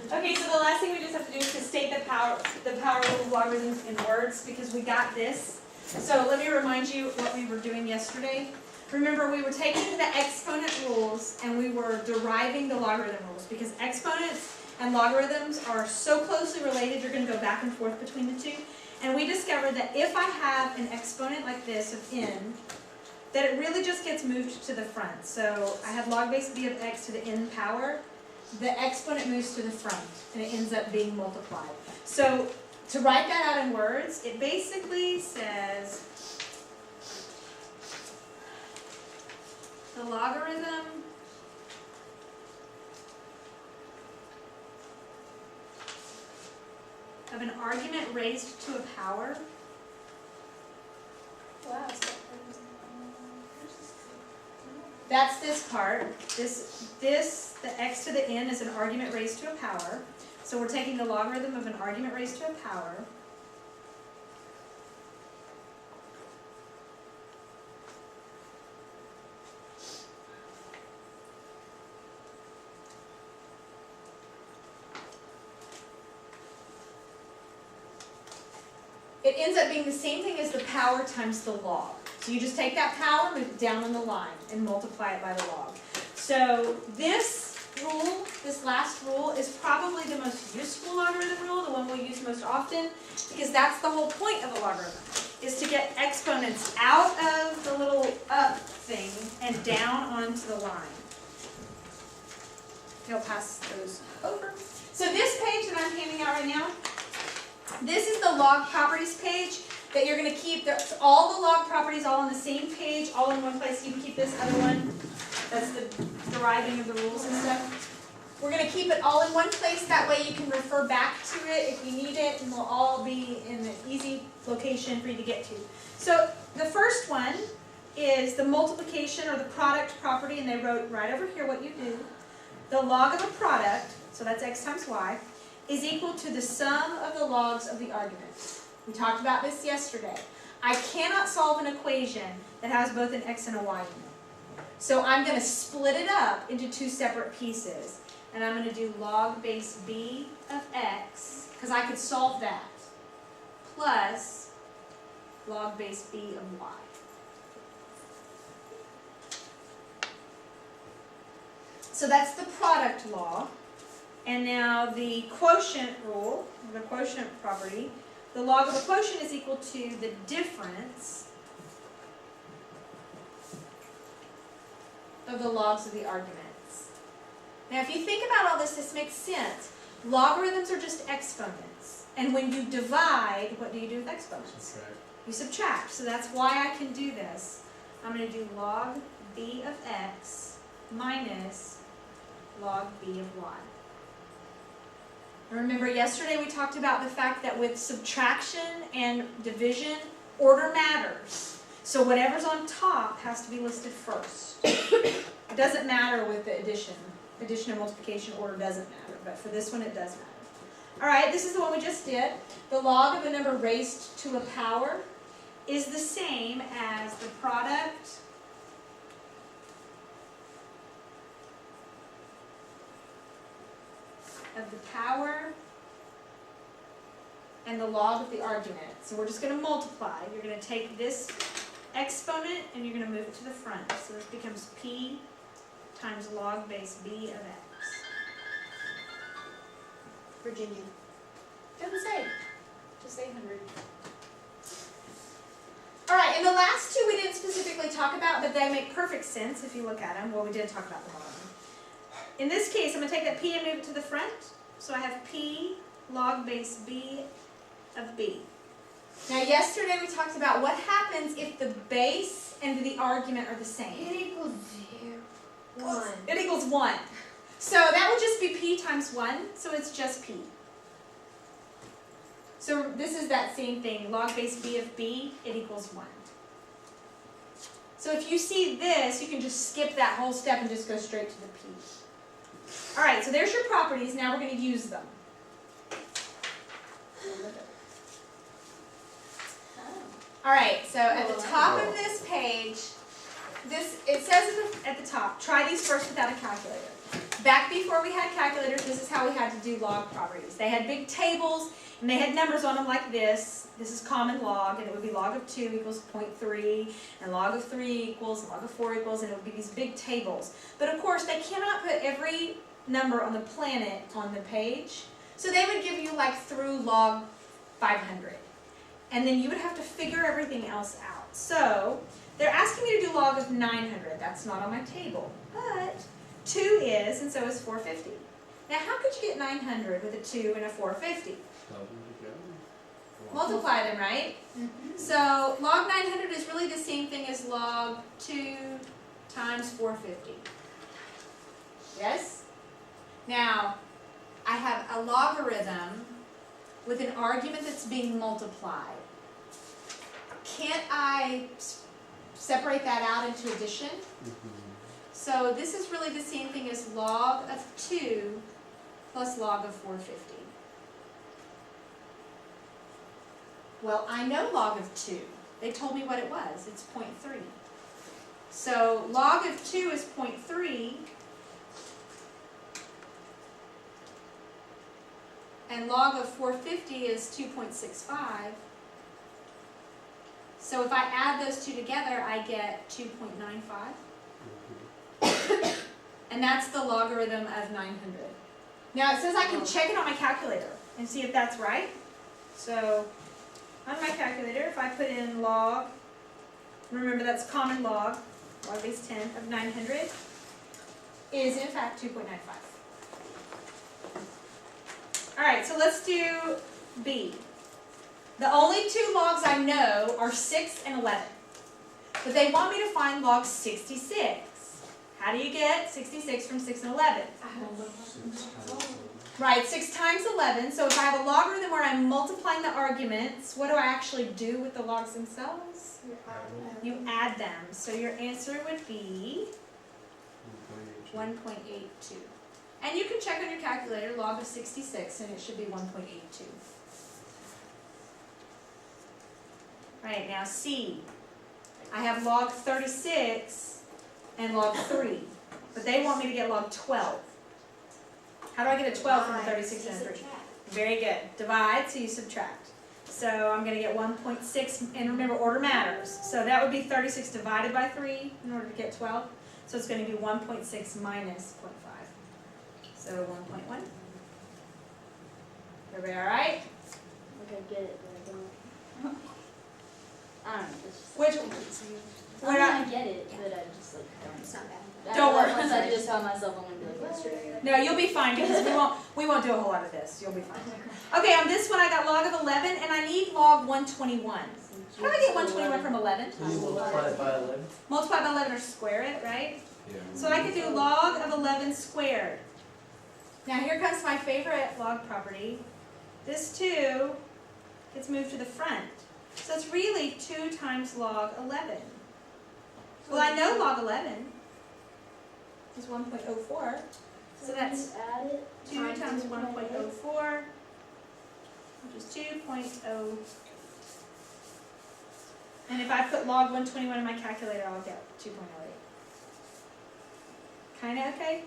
Okay, so the last thing we just have to do is to state the power rule of logarithms in words, because we got this. So let me remind you what we were doing yesterday. Remember, we were taking the exponent rules and we were deriving the logarithm rules, because exponents and logarithms are so closely related, you're going to go back and forth between the two. And we discovered that if I have an exponent like this of n, that it really just gets moved to the front. So I have log base b of x to the n power. The exponent moves to the front, and it ends up being multiplied. So to write that out in words, it basically says the logarithm of an argument raised to a power. Wow. That's this part. The x to the n is an argument raised to a power. So we're taking the logarithm of an argument raised to a power. It ends up being the same thing as the power times the log. So you just take that power, move it down on the line, and multiply it by the log. So this rule, this last rule, is probably the most useful logarithm rule, the one we'll use most often, because that's the whole point of a logarithm, is to get exponents out of the little up thing and down onto the line. I'll pass those over. So this page that I'm handing out right now, this is the log properties page that you're going to keep. All the log properties all on the same page, all in one place. You can keep this other one. That's the deriving of the rules and stuff. We're going to keep it all in one place. That way you can refer back to it if you need it, and they'll all be in an easy location for you to get to. So the first one is the multiplication or the product property, and they wrote right over here what you do. The log of a product, so that's x times y, is equal to the sum of the logs of the argument. We talked about this yesterday. I cannot solve an equation that has both an x and a y in it. So I'm going to split it up into two separate pieces. And I'm going to do log base b of x, because I could solve that, plus log base b of y. So that's the product law. And now the quotient rule, the quotient property, the log of a quotient is equal to the difference of the logs of the arguments. Now if you think about all this, this makes sense. Logarithms are just exponents. And when you divide, what do you do with exponents? Subtract. You subtract. So that's why I can do this. I'm going to do log b of x minus log b of y. Remember yesterday we talked about the fact that with subtraction and division, order matters. So whatever's on top has to be listed first. It doesn't matter with the addition. Addition and multiplication order doesn't matter, but for this one it does matter. Alright, this is the one we just did. The log of a number raised to a power is the same as the product of the power and the log of the argument. So we're just going to multiply. You're going to take this exponent and you're going to move it to the front. So this becomes p times log base b of x. Virginia. Doesn't say. Just say 100. Alright, and the last two we didn't specifically talk about, but they make perfect sense if you look at them. Well, we did talk about them all. In this case, I'm going to take that p and move it to the front. So I have p log base b of b. Now yesterday we talked about what happens if the base and the argument are the same. It equals 1. It equals 1. So that would just be p times 1, so it's just p. So this is that same thing, log base b of b, it equals 1. So if you see this, you can just skip that whole step and just go straight to the p. Alright, so there's your properties, now we're going to use them. Alright, so at the top of this page, it says at the top, try these first without a calculator. back before we had calculators, this is how we had to do log properties. They had big tables, and they had numbers on them like this. This is common log, and it would be log of 2 equals 0.3, and log of 3 equals, and log of 4 equals, and it would be these big tables. But of course, they cannot put every number on the planet on the page, so they would give you like through log 500. And then you would have to figure everything else out. So, they're asking me to do log of 900. That's not on my table, but 2 is, and so is 450. Now, how could you get 900 with a 2 and a 450? Multiply them, right? So, log 900 is really the same thing as log 2 times 450. Yes? Now, I have a logarithm with an argument that's being multiplied. Can't I separate that out into addition? So this is really the same thing as log of 2 plus log of 450. Well, I know log of 2. They told me what it was. It's 0.3. So log of 2 is 0.3. And log of 450 is 2.65. So if I add those two together, I get 2.95. And that's the logarithm of 900. Now it says I can check it on my calculator and see if that's right. So on my calculator, if I put in log, remember that's common log base 10 of 900, is in fact 2.95. Alright, so let's do B. The only two logs I know are 6 and 11. But they want me to find log 66. How do you get 66 from 6 and 11? Right, 6 times 11. So if I have a logarithm where I'm multiplying the arguments, what do I actually do with the logs themselves? You add them. So your answer would be 1.82. And you can check on your calculator, log of 66, and it should be 1.82. Right, now C. I have log 36 and log 3, but they want me to get log 12. How do I get a 12 from a 36 and a 3? Very good. Divide, so you subtract. So I'm going to get 1.6, and remember, order matters. So that would be 36 divided by 3 in order to get 12. So it's going to be 1.6 minus 0.5. So 1.1. Everybody all right? Like I get it, but I don't. I don't know. It's just Which? I get it, but I just like don't. It's not bad. Don't worry. Once I just tell myself I'm gonna be like yesterday. No, you'll be fine because we won't do a whole lot of this. You'll be fine. Okay, on this one I got log of 11 and I need log 121. How do I get 121 from 11? Multiply it by 11. Multiply by 11 or square it, right? Yeah. So I could do log of 11 squared. Now here comes my favorite log property. This 2 gets moved to the front. So it's really 2 times log 11. Well, I know log 11 is 1.04. So that's add it. 2 times 1.04, which is 2.0. And if I put log 121 in my calculator, I'll get 2.08. Kind of okay?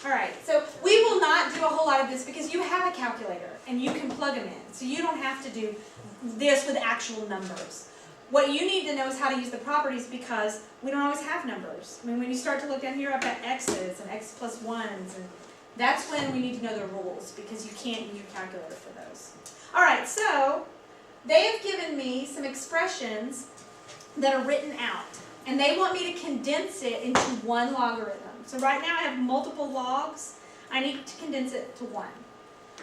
Alright, so we will not do a whole lot of this because you have a calculator and you can plug them in. So you don't have to do this with actual numbers. What you need to know is how to use the properties because we don't always have numbers. I mean, when you start to look down here, I've got x's and x plus 1s, and that's when we need to know the rules because you can't use your calculator for those. Alright, so they have given me some expressions that are written out, and they want me to condense it into one logarithm. So right now I have multiple logs. I need to condense it to one.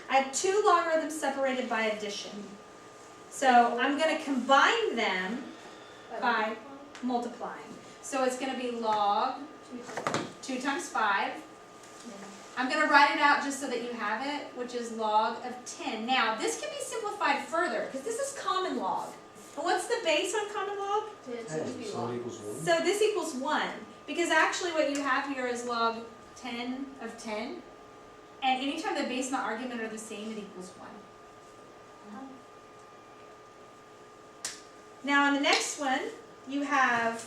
I have 2 logarithms separated by addition. So I'm going to combine them by multiplying. So it's going to be log 2 times 5. I'm going to write it out just so that you have it, which is log of 10. Now, this can be simplified further because this is common log. And what's the base on common log? So it equals 1. So this equals 1. Because actually what you have here is log 10 of 10. And anytime the base and the argument are the same, it equals 1. Now on the next one, you have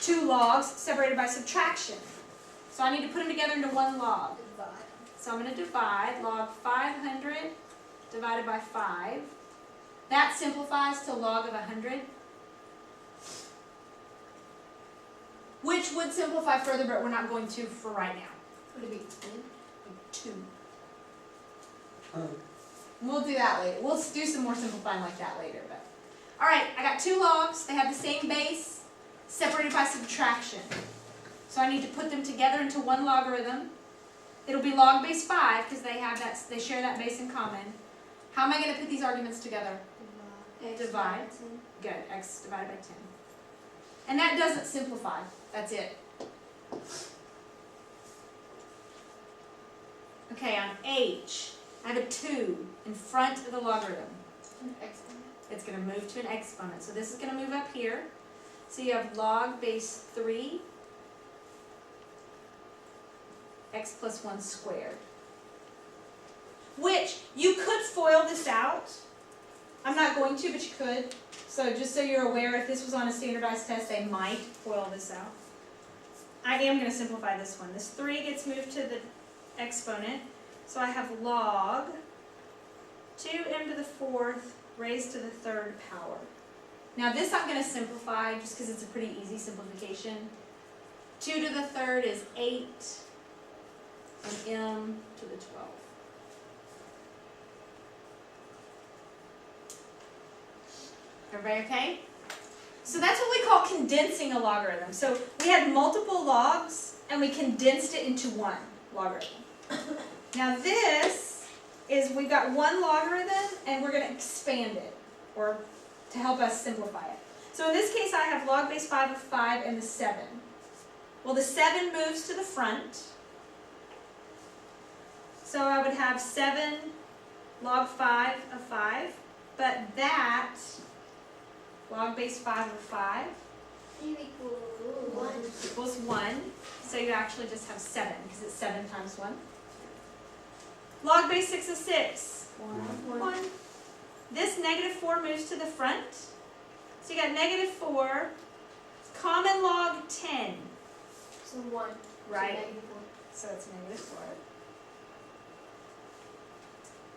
2 logs separated by subtraction. So I need to put them together into one log. So I'm going to divide log 500 divided by 5. That simplifies to log of 100. Which would simplify further, but we're not going to for right now. Would it be 2. We'll do that later. We'll do some more simplifying like that later. But all right, I got 2 logs. They have the same base, separated by subtraction. So I need to put them together into one logarithm. It'll be log base 5 because they share that base in common. How am I going to put these arguments together? Divide. Good. X divided by 10. And that doesn't simplify. That's it. Okay, on H, I have a 2 in front of the logarithm. an exponent? It's going to move to an exponent. So this is going to move up here. So you have log base 3 x plus 1 squared. Which, you could FOIL this out. I'm not going to, but you could. So just so you're aware, if this was on a standardized test, they might FOIL this out. I am going to simplify this one. This 3 gets moved to the exponent. So I have log 2m to the 4th raised to the 3rd power. Now this I'm going to simplify just because it's a pretty easy simplification. 2 to the 3rd is 8, and m to the 12th. Everybody okay? So that's what we call condensing a logarithm. So we had multiple logs, and we condensed it into one logarithm. Now this is, we've got one logarithm, and we're going to expand it, or to help us simplify it. So in this case, I have log base 5 of 5 and the 7. Well, the 7 moves to the front. So I would have 7 log 5 of 5, but that log base 5 of 5 equals 1. So you actually just have 7, because it's 7 times 1. Log base 6 of 6. 1. This negative 4 moves to the front. So you got negative 4. Common log 10. So 1. Right. So it's negative 4.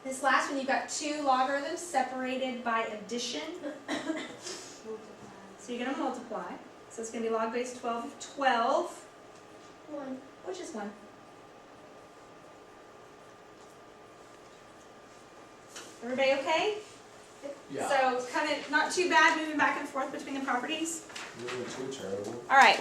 This last one, you've got 2 logarithms separated by addition. So you're going to multiply. So it's going to be log base 12 of 12. 1. Which is 1. Everybody okay? Yeah. So kind of not too bad moving back and forth between the properties. Moving too terrible. All right.